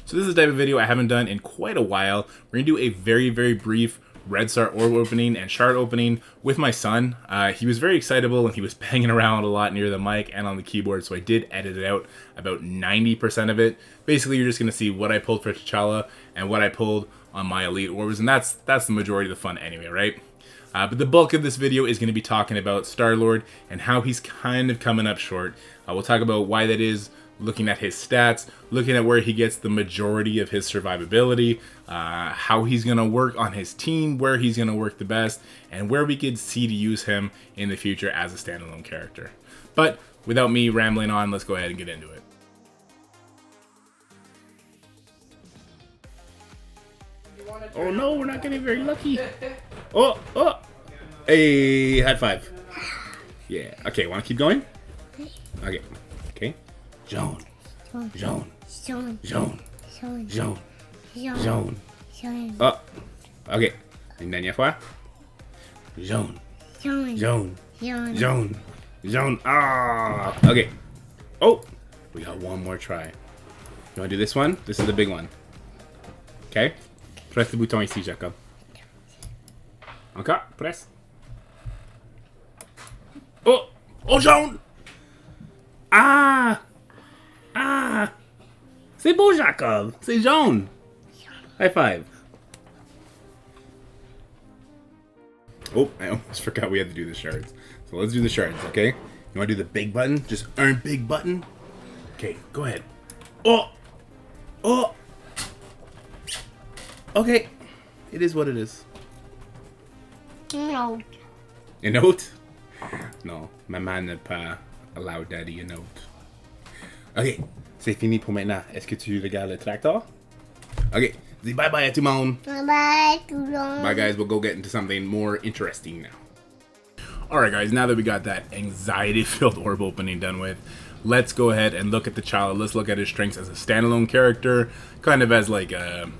So this is the type of video I haven't done in quite a while. We're going to do a very, very brief Red Star orb opening and shard opening with my son. He was very excitable and he was banging around a lot near the mic and on the keyboard, so I did edit it out, about 90% of it. Basically, you're just going to see what I pulled for Tchalla and what I pulled on my elite orbs, and that's the majority of the fun anyway, right? But the bulk of this video is going to be talking about Star-Lord and how he's kind of coming up short. We'll talk about why that is, looking at his stats, looking at where he gets the majority of his survivability, how he's going to work on his team, where he's going to work the best, and where we could see to use him in the future as a standalone character. But without me rambling on, let's go ahead and get into it. Oh no, we're not getting very lucky. Oh, hey, high five. Yeah, okay, want to keep going? Okay, okay. Zone. Oh, okay. Une dernière fois. Zone. Ah, okay. Oh, we got one more try. You want to do this one? This is the big one. Okay. Press le bouton ici, Jacob. Encore, presse. Oh, oh, jaune. Ah. C'est beau, Jacob. C'est jaune. High five. Oh, I almost forgot we had to do the shards. So let's do the shards, okay? You want to do the big button? Just earn big button? Okay, go ahead. Oh. Okay. It is what it is. No. A note? Non, maman n'a pas allowed daddy a note. Ok, c'est fini pour maintenant. Est-ce que tu regardes le tracteur? Ok, dis bye bye à tout le monde. Bye tout le monde. Bye guys, we'll go get into something more interesting now. Alright guys, now that we got that anxiety-filled orb opening done with, let's go ahead and look at the Tchalla. Let's look at his strengths as a standalone character, kind of as like a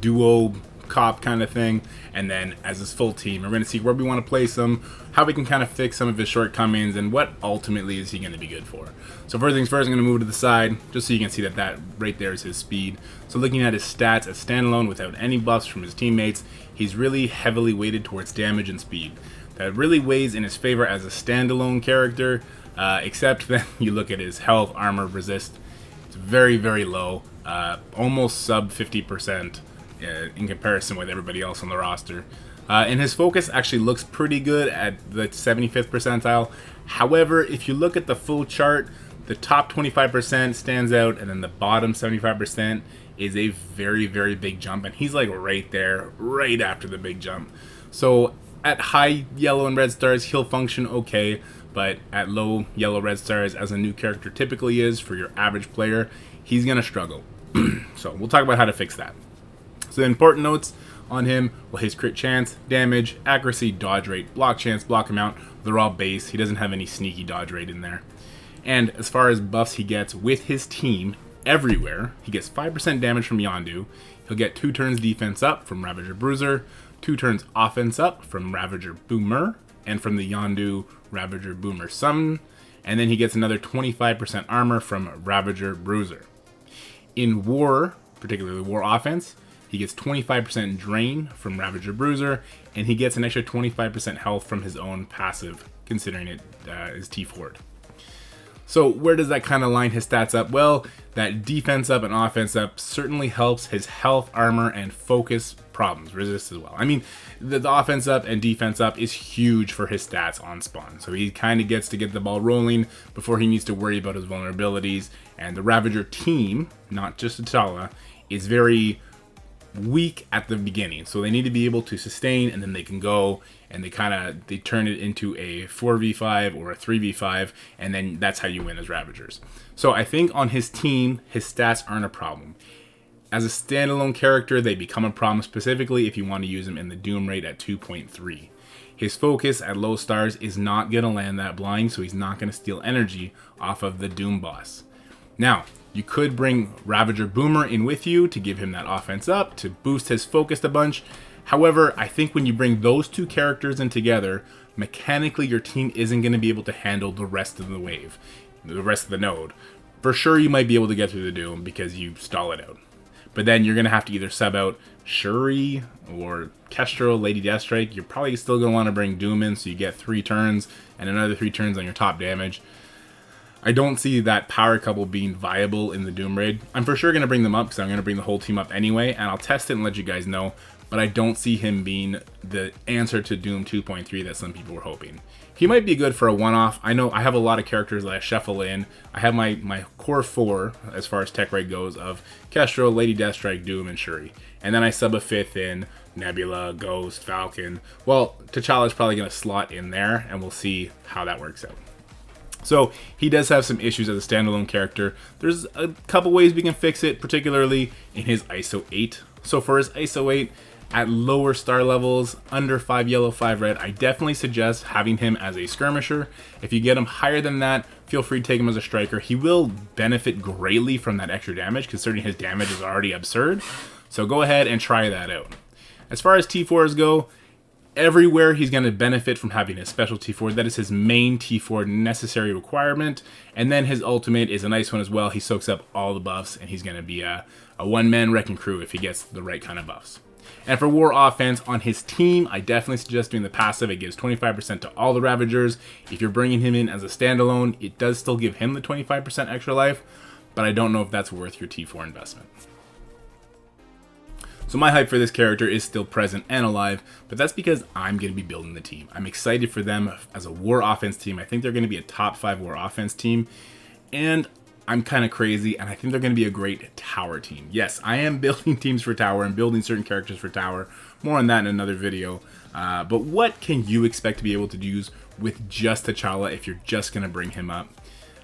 duo cop kind of thing, and then as his full team. We're going to see where we want to place him, how we can kind of fix some of his shortcomings, and what ultimately is he going to be good for. So first things first, I'm going to move to the side just so you can see that right there is his speed. So looking at his stats as standalone without any buffs from his teammates, he's really heavily weighted towards damage and speed. That really weighs in his favor as a standalone character, except then you look at his health, armor, resist. It's very, very low, almost sub 50%. In comparison with everybody else on the roster. And his focus actually looks pretty good at the 75th percentile. However, if you look at the full chart, the top 25% stands out, and then the bottom 75% is a very, very big jump, and he's like right there, right after the big jump. So at high yellow and red stars, he'll function okay, but at low yellow red stars, as a new character typically is for your average player, he's gonna struggle. So we'll talk about how to fix that. So the important notes on him, well, his crit chance, damage, accuracy, dodge rate, block chance, block amount, they're all base. He doesn't have any sneaky dodge rate in there. And as far as buffs he gets with his team, everywhere, he gets 5% damage from Yondu. He'll get 2 turns defense up from Ravager Bruiser, 2 turns offense up from Ravager Boomer, and from the Yondu Ravager Boomer Summon. And then he gets another 25% armor from Ravager Bruiser. In War, particularly War offense, he gets 25% drain from Ravager Bruiser, and he gets an extra 25% health from his own passive, considering it is T4'd. So where does that kind of line his stats up? Well, that defense up and offense up certainly helps his health, armor, and focus problems, resist as well. I mean, the offense up and defense up is huge for his stats on spawn. So he kind of gets to get the ball rolling before he needs to worry about his vulnerabilities. And the Ravager team, not just Tchalla, is very weak at the beginning, so they need to be able to sustain, and then they can go and they turn it into a 4v5 or a 3v5, and then that's how you win as Ravagers. So I think on his team, his stats aren't a problem. As a standalone character, they become a problem, specifically if you want to use him in the Doom rate at 2.3. His focus at low stars is not going to land that blind, so he's not going to steal energy off of the Doom boss. Now, you could bring Ravager Boomer in with you to give him that offense up, to boost his focus a bunch. However, I think when you bring those two characters in together, mechanically your team isn't going to be able to handle the rest of the wave, the rest of the node. For sure, you might be able to get through the Doom because you stall it out. But then you're going to have to either sub out Shuri or Kestrel, Lady Deathstrike. You're probably still going to want to bring Doom in so you get 3 turns and another 3 turns on your top damage. I don't see that power couple being viable in the Doom raid. I'm for sure going to bring them up because I'm going to bring the whole team up anyway, and I'll test it and let you guys know. But I don't see him being the answer to Doom 2.3 that some people were hoping. He might be good for a one-off. I know I have a lot of characters that I shuffle in. I have my core 4, as far as tech raid goes, of Kestrel, Lady Deathstrike, Doom, and Shuri. And then I sub a 5th in Nebula, Ghost, Falcon. Well, T'Challa is probably going to slot in there, and we'll see how that works out. So he does have some issues as a standalone character. There's a couple ways we can fix it, particularly in his Iso8. So for his Iso8, at lower star levels, under 5 yellow, 5 red, I definitely suggest having him as a skirmisher. If you get him higher than that, feel free to take him as a striker. He will benefit greatly from that extra damage, considering his damage is already absurd. So go ahead and try that out. As far as T4s go, everywhere he's going to benefit from having his special T4. That is his main T4 necessary requirement. And then his ultimate is a nice one as well. He soaks up all the buffs, and he's going to be a one-man wrecking crew if he gets the right kind of buffs. And for war offense on his team, I definitely suggest doing the passive. It gives 25% to all the Ravagers. If you're bringing him in as a standalone, it does still give him the 25% extra life, but I don't know if that's worth your T4 investment. So my hype for this character is still present and alive, but that's because I'm going to be building the team. I'm excited for them as a war offense team. I think they're going to be a top 5 war offense team, and I'm kind of crazy, and I think they're going to be a great tower team. Yes, I am building teams for tower and building certain characters for tower. More on that in another video. But what can you expect to be able to use with just Tchalla if you're just going to bring him up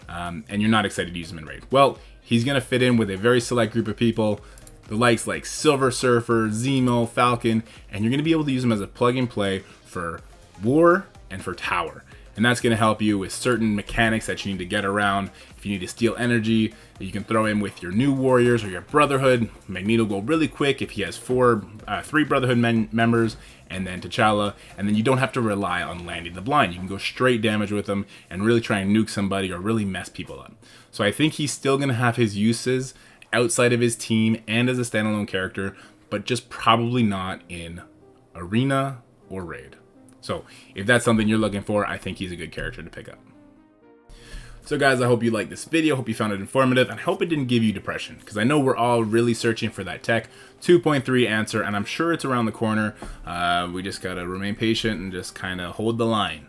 and you're not excited to use him in raid? Well, he's going to fit in with a very select group of people. The likes like Silver Surfer, Zemo, Falcon, and you're going to be able to use them as a plug and play for war and for tower. And that's going to help you with certain mechanics that you need to get around. If you need to steal energy, you can throw in with your new warriors or your Brotherhood. Magneto will go really quick if he has 3 Brotherhood members, and then T'Challa. And then you don't have to rely on landing the blind. You can go straight damage with them and really try and nuke somebody or really mess people up. So I think he's still going to have his uses outside of his team and as a standalone character, but just probably not in arena or raid. So if that's something you're looking for, I think he's a good character to pick up. So guys, I hope you liked this video, hope you found it informative, and I hope it didn't give you depression, because I know we're all really searching for that Tech 2.3 answer, and I'm sure it's around the corner. We just gotta remain patient and just kind of hold the line.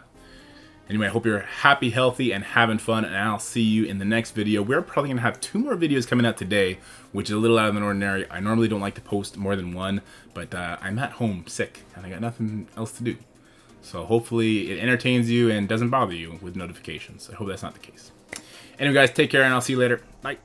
Anyway, I hope you're happy, healthy, and having fun, and I'll see you in the next video. We're probably going to have 2 more videos coming out today, which is a little out of the ordinary. I normally don't like to post more than 1, but I'm at home sick, and I got nothing else to do. So hopefully it entertains you and doesn't bother you with notifications. I hope that's not the case. Anyway, guys, take care, and I'll see you later. Bye.